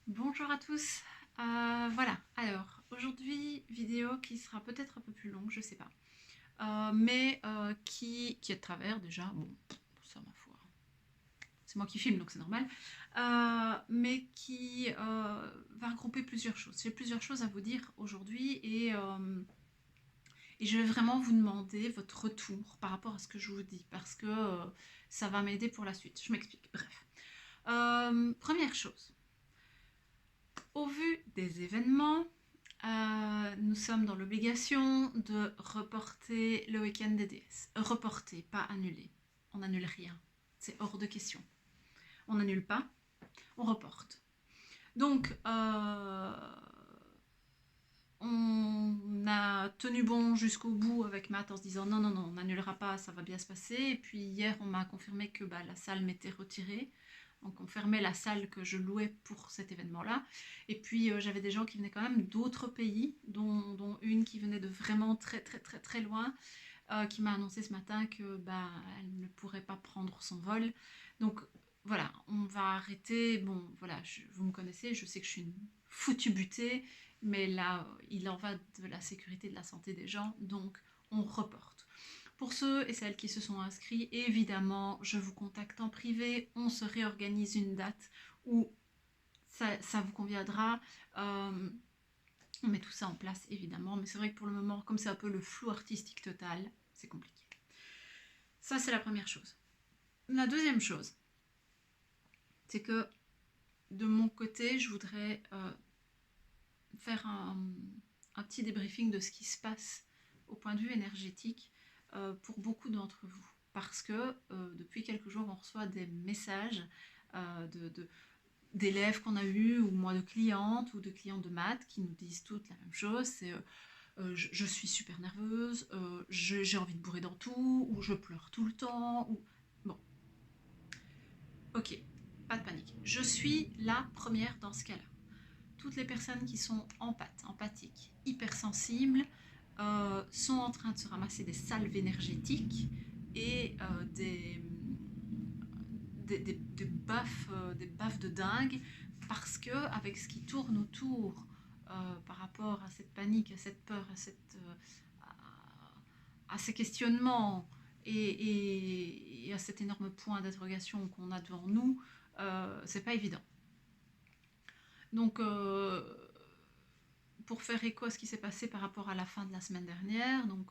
Bonjour à tous. Voilà, alors aujourd'hui vidéo qui sera peut-être un peu plus longue, je sais pas. Mais qui est de travers déjà, bon, ça ma foi. C'est moi qui filme donc c'est normal. Mais qui va regrouper plusieurs choses. J'ai plusieurs choses à vous dire aujourd'hui et je vais vraiment vous demander votre retour par rapport à ce que je vous dis parce que ça va m'aider pour la suite. Je m'explique, bref. Première chose, au vu des événements, nous sommes dans l'obligation de reporter le week-end des déesses. Reporter, pas annuler. On n'annule rien. C'est hors de question. On n'annule pas, on reporte. Donc, on a tenu bon jusqu'au bout avec Matt en se disant non, non, non, on n'annulera pas, ça va bien se passer. Et puis hier, on m'a confirmé que la salle m'était retirée. Donc on fermait la salle que je louais pour cet événement-là. Et puis j'avais des gens qui venaient quand même d'autres pays, dont une qui venait de vraiment très très très très loin, qui m'a annoncé ce matin que elle ne pourrait pas prendre son vol. Donc voilà, on va arrêter. Bon voilà, vous me connaissez, je sais que je suis une foutue butée, mais là il en va de la sécurité, de la santé des gens, donc on reporte. Pour ceux et celles qui se sont inscrits, évidemment, je vous contacte en privé, on se réorganise une date où ça vous conviendra. On met tout ça en place, évidemment, mais c'est vrai que pour le moment, comme c'est un peu le flou artistique total, c'est compliqué. Ça, c'est la première chose. La deuxième chose, c'est que de mon côté, je voudrais faire un petit débriefing de ce qui se passe au point de vue énergétique pour beaucoup d'entre vous. Parce que depuis quelques jours, on reçoit des messages d'élèves qu'on a eus, ou moi de clientes, ou de clients de maths, qui nous disent toutes la même chose, c'est je suis super nerveuse, j'ai envie de bourrer dans tout, ou je pleure tout le temps, ou... Bon, ok, pas de panique. Je suis la première dans ce cas-là. Toutes les personnes qui sont empathiques, hypersensibles, sont en train de se ramasser des salves énergétiques et des baffes de dingue, parce que avec ce qui tourne autour par rapport à cette panique, à cette peur, à ces questionnements et à cet énorme point d'interrogation qu'on a devant nous, c'est pas évident. Donc, pour faire écho à ce qui s'est passé par rapport à la fin de la semaine dernière, donc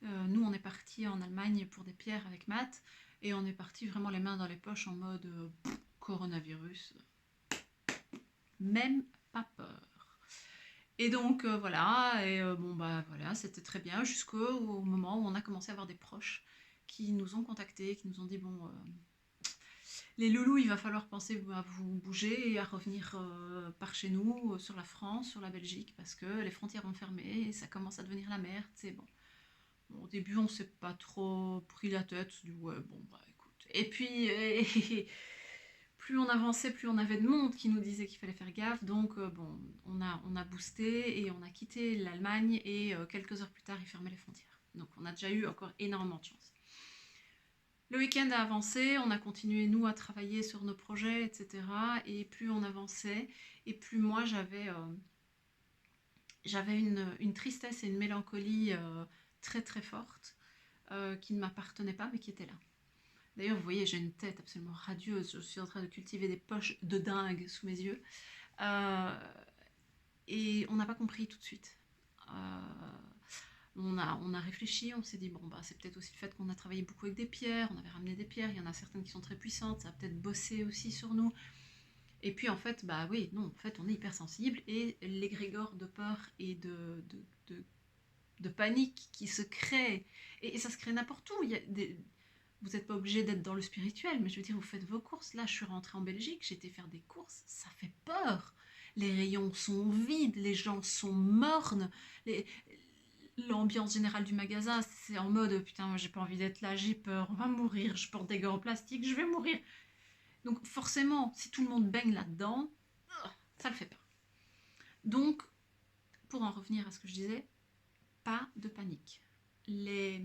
nous on est parti en Allemagne pour des pierres avec Matt, et on est parti vraiment les mains dans les poches en mode coronavirus, même pas peur. Et donc voilà, et voilà, c'était très bien jusqu'au moment où on a commencé à avoir des proches qui nous ont contactés, qui nous ont dit les loulous, il va falloir penser à vous bouger et à revenir par chez nous, sur la France, sur la Belgique, parce que les frontières vont fermer et ça commence à devenir la merde. C'est bon. Bon, au début, on s'est pas trop pris la tête. On s'est dit, ouais, bon, bah écoute. Et puis, plus on avançait, plus on avait de monde qui nous disait qu'il fallait faire gaffe. Donc, on a boosté et on a quitté l'Allemagne. Et quelques heures plus tard, ils fermaient les frontières. Donc, on a déjà eu encore énormément de chance. Le week-end a avancé, on a continué nous à travailler sur nos projets, etc. Et plus on avançait, et plus moi j'avais une tristesse et une mélancolie très très forte, qui ne m'appartenait pas mais qui était là. D'ailleurs, vous voyez, j'ai une tête absolument radieuse, je suis en train de cultiver des poches de dingue sous mes yeux. Euh, et on n'a pas compris tout de suite. Euh, on a réfléchi, on s'est dit, bon, c'est peut-être aussi le fait qu'on a travaillé beaucoup avec des pierres, on avait ramené des pierres, il y en a certaines qui sont très puissantes, ça a peut-être bossé aussi sur nous. Et puis en fait, oui, non, en fait, on est hypersensible et l'égrégore de peur et de panique qui se crée, et ça se crée n'importe où. Vous n'êtes pas obligé d'être dans le spirituel, mais je veux dire, vous faites vos courses. Là, je suis rentrée en Belgique, j'ai été faire des courses, ça fait peur. Les rayons sont vides, les gens sont mornes, l'ambiance générale du magasin, c'est en mode putain, moi j'ai pas envie d'être là, j'ai peur, on va mourir, je porte des gants en plastique, je vais mourir. Donc forcément, si tout le monde baigne là-dedans, ça le fait pas. Donc, pour en revenir à ce que je disais, pas de panique. Les,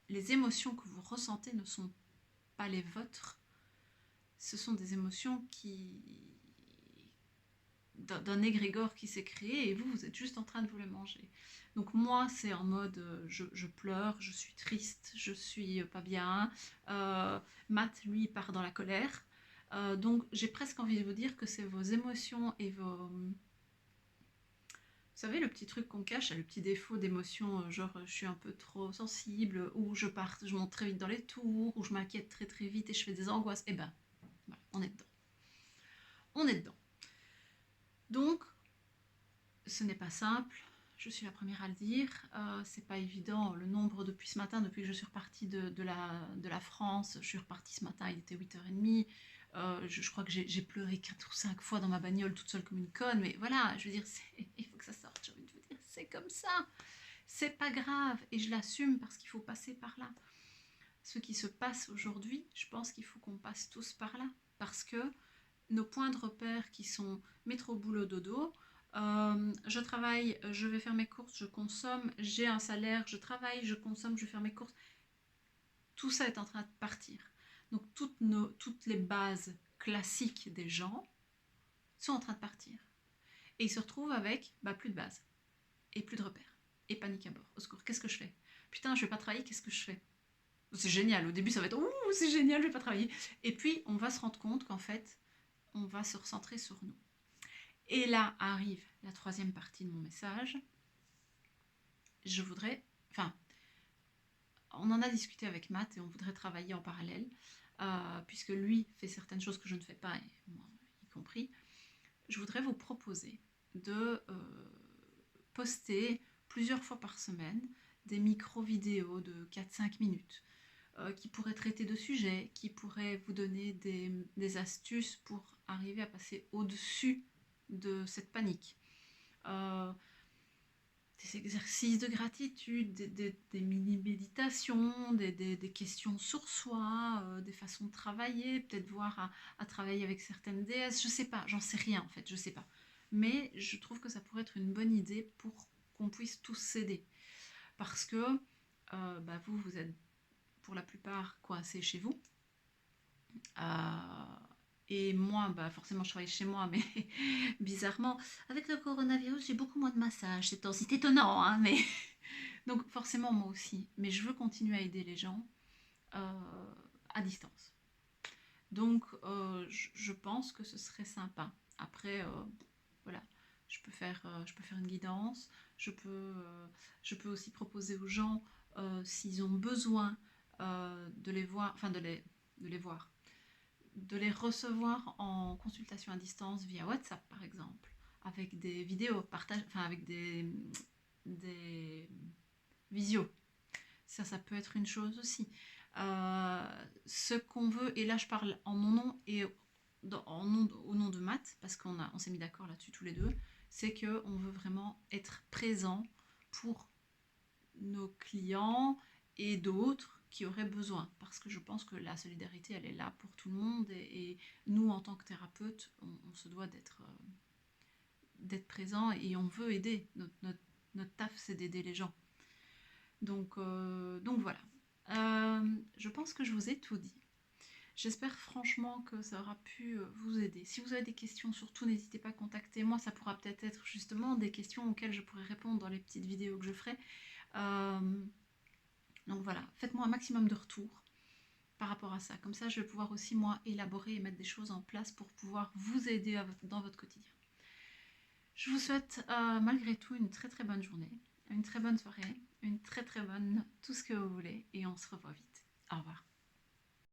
les émotions que vous ressentez ne sont pas les vôtres, ce sont des émotions d'un égrégore qui s'est créé et vous êtes juste en train de vous le manger. Donc moi, c'est en mode je pleure, je suis triste, je suis pas bien. Matt, lui, part dans la colère. Donc j'ai presque envie de vous dire que c'est vos émotions et vos... Vous savez, le petit truc qu'on cache, le petit défaut d'émotion, genre je suis un peu trop sensible, ou je monte très vite dans les tours, ou je m'inquiète très très vite et je fais des angoisses. Eh ben, voilà, on est dedans. On est dedans. Donc, ce n'est pas simple, je suis la première à le dire, c'est pas évident, le nombre depuis ce matin, depuis que je suis repartie de la France, je suis repartie ce matin, il était 8h30, je crois que j'ai pleuré 4 ou 5 fois dans ma bagnole toute seule comme une conne, mais voilà, je veux dire, il faut que ça sorte, j'ai envie de vous dire, c'est comme ça, c'est pas grave, et je l'assume parce qu'il faut passer par là. Ce qui se passe aujourd'hui, je pense qu'il faut qu'on passe tous par là, parce que nos points de repère qui sont métro, boulot, dodo, je travaille, je vais faire mes courses, je consomme, j'ai un salaire, je travaille, je consomme, je vais faire mes courses. Tout ça est en train de partir. Donc toutes les bases classiques des gens sont en train de partir. Et ils se retrouvent avec plus de base, et plus de repères, et panique à bord. Au secours, qu'est-ce que je fais? Putain, je vais pas travailler, qu'est-ce que je fais? C'est génial, au début ça va être « Ouh, c'est génial, je vais pas travailler ». Et puis on va se rendre compte qu'en fait, on va se recentrer sur nous. Et là arrive la troisième partie de mon message. Je voudrais, on en a discuté avec Matt et on voudrait travailler en parallèle, puisque lui fait certaines choses que je ne fais pas, et moi y compris. Je voudrais vous proposer de poster plusieurs fois par semaine des micro-vidéos de 4-5 minutes qui pourraient traiter de sujets, qui pourraient vous donner des astuces pour arriver à passer au-dessus de cette panique. Des exercices de gratitude, des mini-méditations, des questions sur soi, des façons de travailler, peut-être voir à travailler avec certaines déesses, je sais pas, j'en sais rien en fait, je sais pas. Mais je trouve que ça pourrait être une bonne idée pour qu'on puisse tous s'aider. Parce que vous êtes pour la plupart coincés chez vous. Et moi, forcément, je travaille chez moi, mais bizarrement, avec le coronavirus, j'ai beaucoup moins de massages ces temps-ci. C'est étonnant, hein, mais... Donc forcément, moi aussi. Mais je veux continuer à aider les gens à distance. Donc, je pense que ce serait sympa. Après, voilà, je peux faire une guidance. Je peux aussi proposer aux gens, s'ils ont besoin de les voir, de les voir, de les recevoir en consultation à distance via WhatsApp par exemple, avec des vidéos partage, avec des visios. Ça peut être une chose aussi. Ce qu'on veut, et là je parle en mon nom et au nom de Matt, parce on s'est mis d'accord là-dessus tous les deux, c'est qu'on veut vraiment être présent pour nos clients et d'autres qui auraient besoin, parce que je pense que la solidarité elle est là pour tout le monde, et nous en tant que thérapeute on se doit d'être présent, et on veut aider, notre taf c'est d'aider les gens, donc voilà. Je pense que je vous ai tout dit. J'espère franchement que ça aura pu vous aider. Si vous avez des questions, surtout n'hésitez pas à contacter moi, ça pourra peut-être être justement des questions auxquelles je pourrais répondre dans les petites vidéos que je ferai. Donc voilà, faites-moi un maximum de retours par rapport à ça. Comme ça, je vais pouvoir aussi, moi, élaborer et mettre des choses en place pour pouvoir vous aider dans votre quotidien. Je vous souhaite malgré tout une très très bonne journée, une très bonne soirée, une très très bonne tout ce que vous voulez, et on se revoit vite. Au revoir.